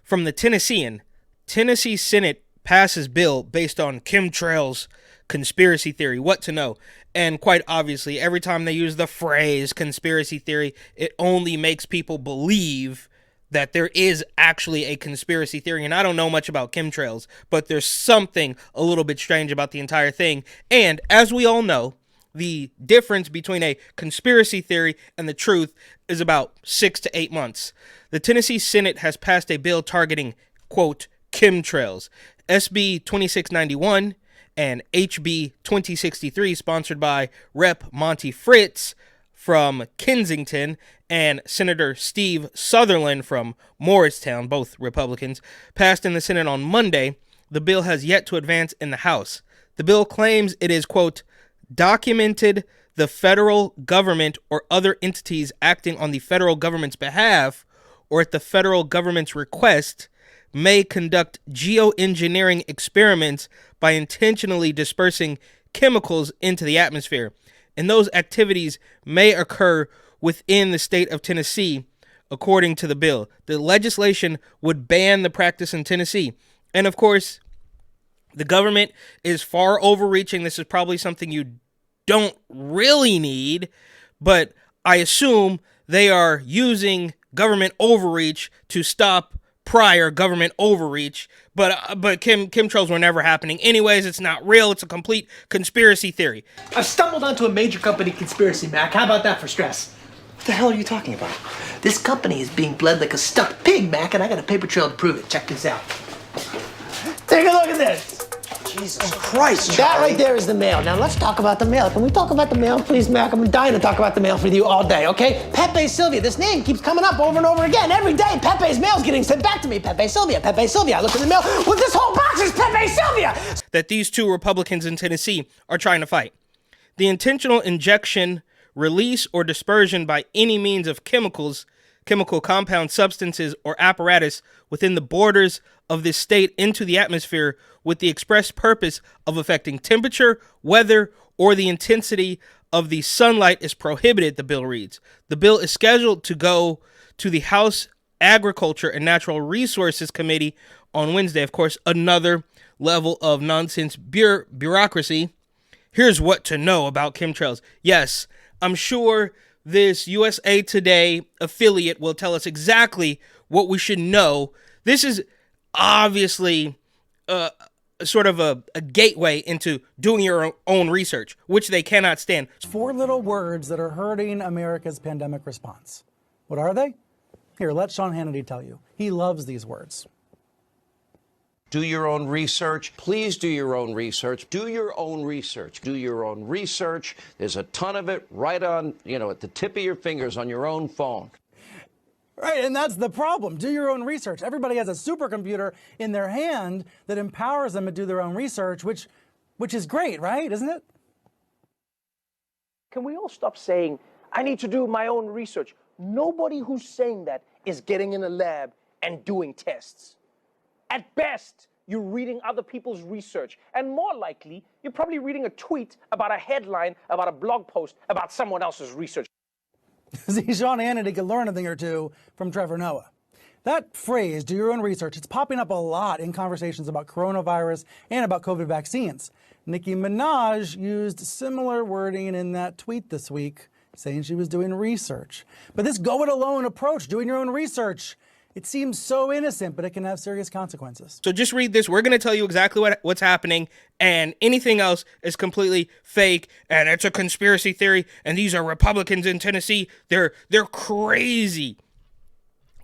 From the Tennessee Senate passes bill based on chemtrails conspiracy theory. What to know? And quite obviously, every time they use the phrase conspiracy theory, it only makes people believe that there is actually a conspiracy theory. And I don't know much about chemtrails, but there's something a little bit strange about the entire thing. And as we all know, the difference between a conspiracy theory and the truth is about 6 to 8 months. The Tennessee Senate has passed a bill targeting, quote, chemtrails. SB 2691 and HB 2063, sponsored by Rep. Monty Fritz from Kensington and Senator Steve Sutherland from Morristown, both Republicans, passed in the Senate on Monday. The bill has yet to advance in the House. The bill claims it is, quote, documented the federal government or other entities acting on the federal government's behalf or at the federal government's request may conduct geoengineering experiments by intentionally dispersing chemicals into the atmosphere. And those activities may occur within the state of Tennessee, according to the bill. The legislation would ban the practice in Tennessee. And of course, the government is far overreaching. This is probably something you don't really need, but I assume they are using government overreach to stop prior government overreach. But chemtrails were never happening anyways. It's not real. It's a complete conspiracy theory. I've stumbled onto a major company conspiracy, Mac. How about that for stress? What the hell are you talking about? This company is being bled like a stuffed pig, Mac, and I got a paper trail to prove it. Check this out. Take a look at this. Jesus Christ, That right there is the mail. Now let's talk about the mail. Can we talk about the mail, please, Mac? I'm dying to talk about the mail with you all day, okay? Pepe Sylvia. This name keeps coming up over and over again. Every day, Pepe's mail's getting sent back to me. Pepe Sylvia, Pepe Sylvia. I look in the mail. Well, this whole box is Pepe Sylvia. That these two Republicans in Tennessee are trying to fight. The intentional injection, release, or dispersion by any means of chemicals, chemical compound substances, or apparatus within the borders of this state into the atmosphere with the express purpose of affecting temperature, weather, or the intensity of the sunlight is prohibited, the bill reads. The bill is scheduled to go to the House Agriculture and Natural Resources Committee on Wednesday. Of course, another level of nonsense bureaucracy. Here's what to know about chemtrails. Yes, I'm sure this USA Today affiliate will tell us exactly what we should know. This is obviously sort of a gateway into doing your own research, which they cannot stand. 4 little words that are hurting America's pandemic response. What are they? Here, let Sean Hannity tell you. He loves these words. Do your own research. Please do your own research. Do your own research. Do your own research. There's a ton of it right on, at the tip of your fingers on your own phone. Right, and that's the problem. Do your own research. Everybody has a supercomputer in their hand that empowers them to do their own research, which is great, right? Isn't it? Can we all stop saying, I need to do my own research? Nobody who's saying that is getting in a lab and doing tests. At best, you're reading other people's research. And more likely, you're probably reading a tweet about a headline, about a blog post, about someone else's research. See, Sean Hannity could learn a thing or two from Trevor Noah. That phrase, do your own research, it's popping up a lot in conversations about coronavirus and about COVID vaccines. Nicki Minaj used similar wording in that tweet this week, saying she was doing research. But this go-it-alone approach, doing your own research, it seems so innocent, but it can have serious consequences. So just read this. We're going to tell you exactly what's happening, and anything else is completely fake, and it's a conspiracy theory, and these are Republicans in Tennessee. They're crazy.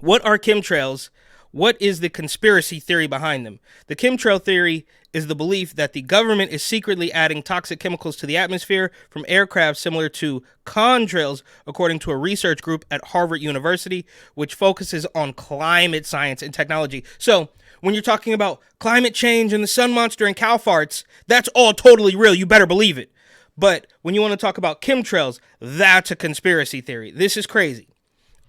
What are chemtrails? What is the conspiracy theory behind them? The chemtrail theory is the belief that the government is secretly adding toxic chemicals to the atmosphere from aircraft similar to contrails, according to a research group at Harvard University, which focuses on climate science and technology. So when you're talking about climate change and the sun monster and cow farts, that's all totally real. You better believe it. But when you want to talk about chemtrails, that's a conspiracy theory. This is crazy.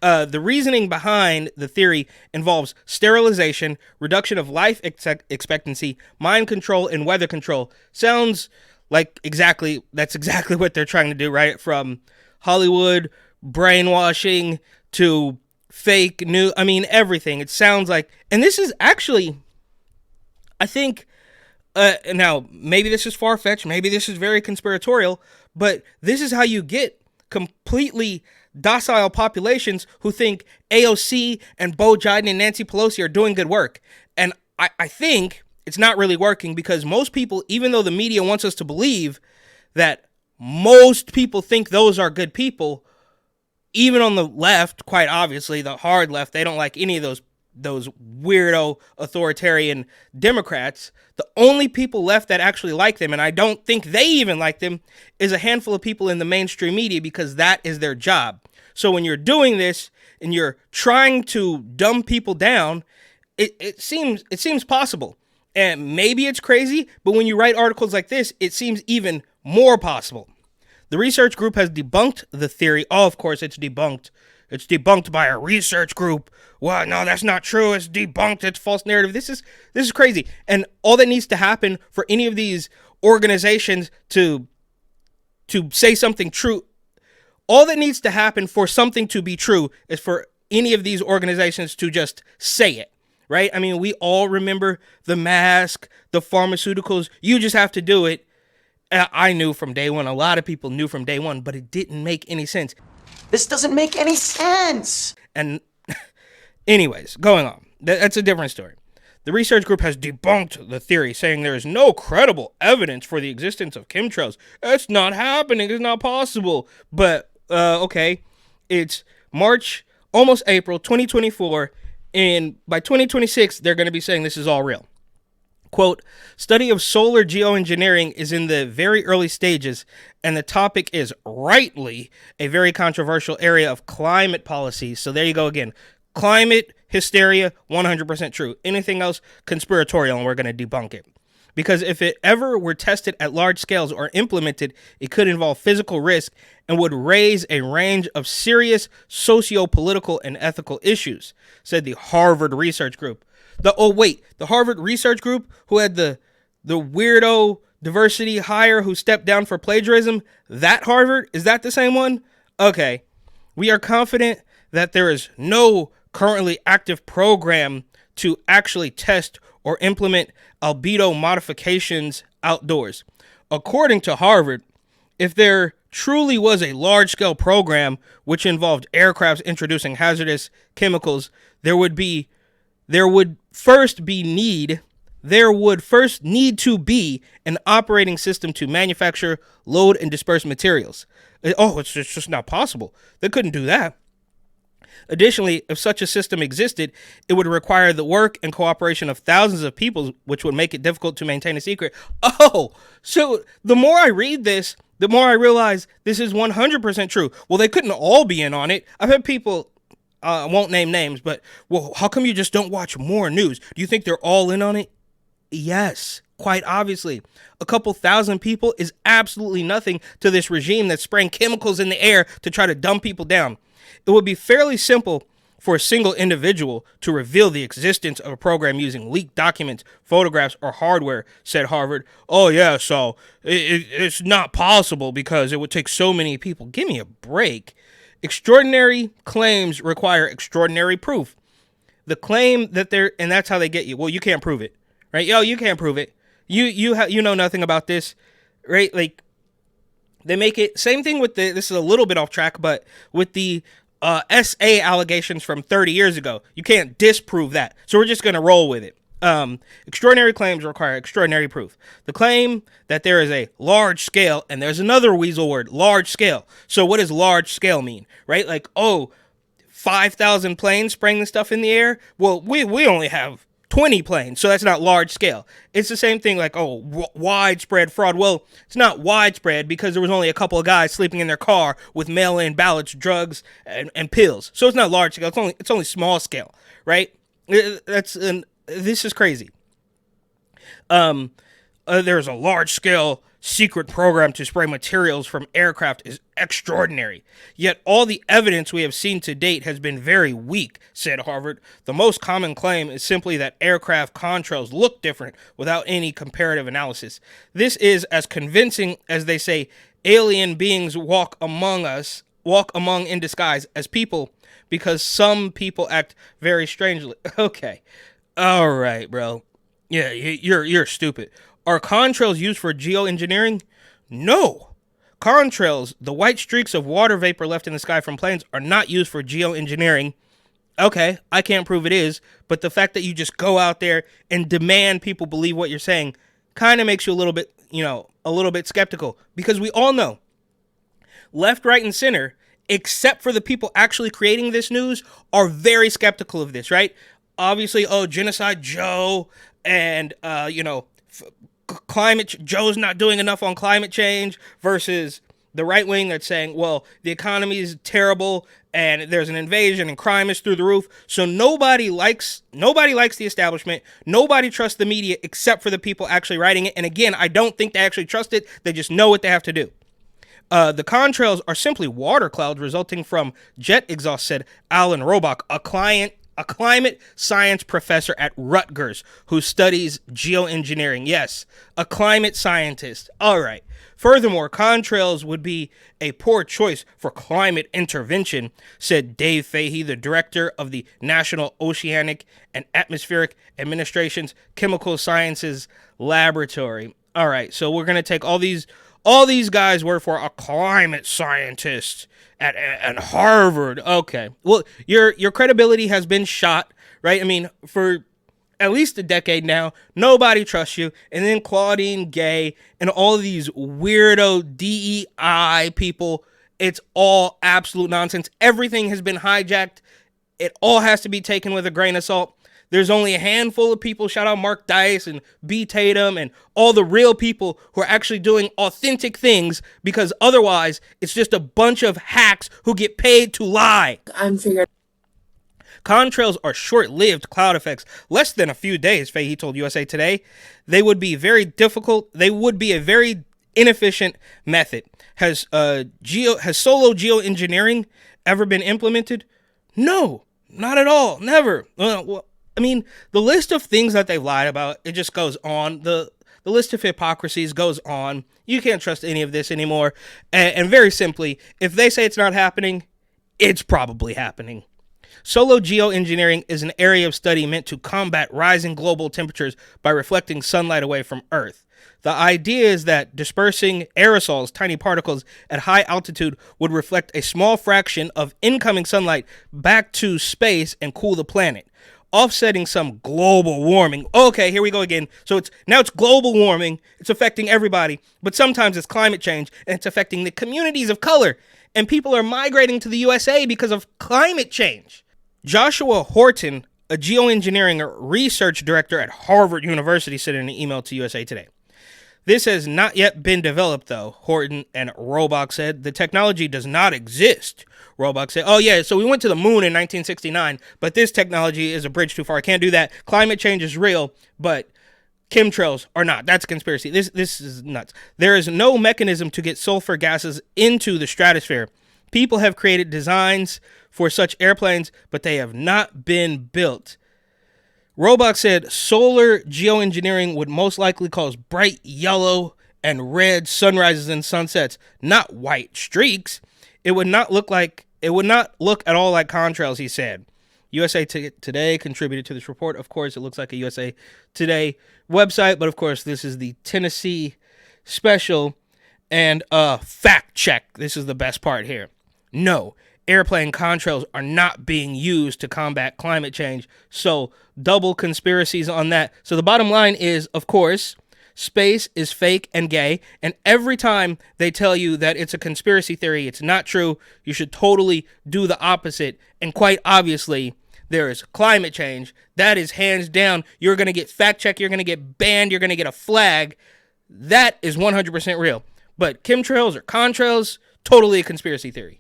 The reasoning behind the theory involves sterilization, reduction of life expectancy, mind control, and weather control. Sounds like that's exactly what they're trying to do, right? From Hollywood brainwashing to fake news. I mean, everything. It sounds like, and this is actually, I think, now maybe this is far-fetched, maybe this is very conspiratorial, but this is how you get completely docile populations who think AOC and Beau Biden and Nancy Pelosi are doing good work. And I think it's not really working, because most people, even though the media wants us to believe that most people think those are good people, even on the left, quite obviously, the hard left, they don't like any of those weirdo authoritarian Democrats. The only people left that actually like them, and I don't think they even like them, is a handful of people in the mainstream media, because that is their job. So when you're doing this and you're trying to dumb people down, it seems possible. And maybe it's crazy, but when you write articles like this, it seems even more possible. The research group has debunked the theory. Oh, of course, it's debunked. It's debunked by a research group. Well, no, that's not true. It's debunked. It's false narrative. This is crazy. And all that needs to happen for any of these organizations to say something true, all that needs to happen for something to be true is for any of these organizations to just say it, right? I mean, we all remember the mask, the pharmaceuticals. You just have to do it. I knew from day one. A lot of people knew from day one, but it didn't make any sense. This doesn't make any sense. And anyways, going on. That's a different story. The research group has debunked the theory, saying there is no credible evidence for the existence of chemtrails. It's not happening. It's not possible. But, okay, it's March, almost April 2024, and by 2026, they're going to be saying this is all real. Quote, study of solar geoengineering is in the very early stages, and the topic is rightly a very controversial area of climate policy. So there you go again. Climate hysteria, 100% true. Anything else, conspiratorial, and we're going to debunk it. Because if it ever were tested at large scales or implemented, it could involve physical risk and would raise a range of serious socio-political and ethical issues, said the Harvard Research Group. The Harvard Research Group who had the weirdo diversity hire who stepped down for plagiarism, that Harvard, is that the same one? Okay. We are confident that there is no currently active program to actually test or implement albedo modifications outdoors. According to Harvard, if there truly was a large-scale program which involved aircrafts introducing hazardous chemicals, there would first need to be an operating system to manufacture, load, and disperse materials. It's just not possible. They couldn't do that. Additionally, if such a system existed, it would require the work and cooperation of thousands of people, which would make it difficult to maintain a secret. Oh, so the more I read this, the more I realize this is 100% true. Well, they couldn't all be in on it. I've had people, I won't name names, but, well, how come you just don't watch more news? Do you think they're all in on it? Yes, quite obviously. A couple thousand people is absolutely nothing to this regime that's spraying chemicals in the air to try to dumb people down. It would be fairly simple for a single individual to reveal the existence of a program using leaked documents, photographs, or hardware, said Harvard. Oh, yeah, so it's not possible because it would take so many people. Give me a break. Extraordinary claims require extraordinary proof. The claim that and that's how they get you. Well, you can't prove it, right? Yo, you can't prove it. You know nothing about this, right? Like, they make it, same thing with this is a little bit off track, but with the SA allegations from 30 years ago, you can't disprove that. So we're just going to roll with it. Extraordinary claims require extraordinary proof. The claim that there is a large scale, and there's another weasel word, large scale. So what does large scale mean, right? Like, 5,000 planes spraying the stuff in the air. Well, we only have 20 planes, so that's not large scale. It's the same thing like, widespread fraud. Well, it's not widespread because there was only a couple of guys sleeping in their car with mail-in ballots, drugs, and pills. So it's not large scale. It's only small scale, right? This is crazy. There's a large-scale secret program to spray materials from aircraft is extraordinary. Yet all the evidence we have seen to date has been very weak, said Harvard. The most common claim is simply that aircraft contrails look different without any comparative analysis. This is as convincing as they say alien beings walk among in disguise as people because some people act very strangely. Okay. All right, bro. Yeah, you're stupid. Are contrails used for geoengineering? No. Contrails, the white streaks of water vapor left in the sky from planes, are not used for geoengineering. Okay, I can't prove it is, but the fact that you just go out there and demand people believe what you're saying kind of makes you a little bit, a little bit skeptical, because we all know left, right, and center, except for the people actually creating this news, are very skeptical of this, right? Obviously, Genocide Joe and, Joe's not doing enough on climate change versus the right wing that's saying, well, the economy is terrible and there's an invasion and crime is through the roof. So nobody likes the establishment. Nobody trusts the media except for the people actually writing it. And again, I don't think they actually trust it. They just know what they have to do. The contrails are simply water clouds resulting from jet exhaust, said Alan Robach, a climate science professor at Rutgers who studies geoengineering. Yes, a climate scientist. All right. Furthermore, contrails would be a poor choice for climate intervention, said Dave Fahey, the director of the National Oceanic and Atmospheric Administration's Chemical Sciences Laboratory. All right, so we're going to take all these guys' word for a climate scientist at Harvard. Okay. Well, your credibility has been shot, right? I mean, for at least a decade now, nobody trusts you. And then Claudine Gay and all of these weirdo DEI people, it's all absolute nonsense. Everything has been hijacked. It all has to be taken with a grain of salt. There's only a handful of people, shout out Mark Dice and B. Tatum and all the real people who are actually doing authentic things, because otherwise it's just a bunch of hacks who get paid to lie. Contrails are short-lived cloud effects, less than a few days, Fahey told USA Today. They would be very difficult. They would be a very inefficient method. Has solo geoengineering ever been implemented? No, not at all. Never. I mean, the list of things that they've lied about, it just goes on. The list of hypocrisies goes on. You can't trust any of this anymore. And very simply, if they say it's not happening, it's probably happening. Solo geoengineering is an area of study meant to combat rising global temperatures by reflecting sunlight away from Earth. The idea is that dispersing aerosols, tiny particles, at high altitude would reflect a small fraction of incoming sunlight back to space and cool the planet, offsetting some global warming. Okay, here we go again. So it's global warming. It's affecting everybody, but sometimes it's climate change and it's affecting the communities of color. And people are migrating to the USA because of climate change. Joshua Horton, a geoengineering research director at Harvard University, said in an email to USA Today. This has not yet been developed, though, Horton and Robach said. The technology does not exist. Robach said, oh, yeah, so we went to the moon in 1969, but this technology is a bridge too far. I can't do that. Climate change is real, but chemtrails are not. That's a conspiracy. This is nuts. There is no mechanism to get sulfur gases into the stratosphere. People have created designs for such airplanes, but they have not been built. Robach said solar geoengineering would most likely cause bright yellow and red sunrises and sunsets, not white streaks. It would not look at all like contrails, he said. USA Today contributed to this report. Of course, it looks like a USA Today website, but of course, this is the Tennessee special. And fact check. This is the best part here. No, airplane contrails are not being used to combat climate change. So double conspiracies on that. So the bottom line is, of course, space is fake and gay. And every time they tell you that it's a conspiracy theory, it's not true, you should totally do the opposite. And quite obviously, there is climate change. That is hands down. You're going to get fact checked. You're going to get banned. You're going to get a flag. That is 100% real. But chemtrails or contrails, totally a conspiracy theory.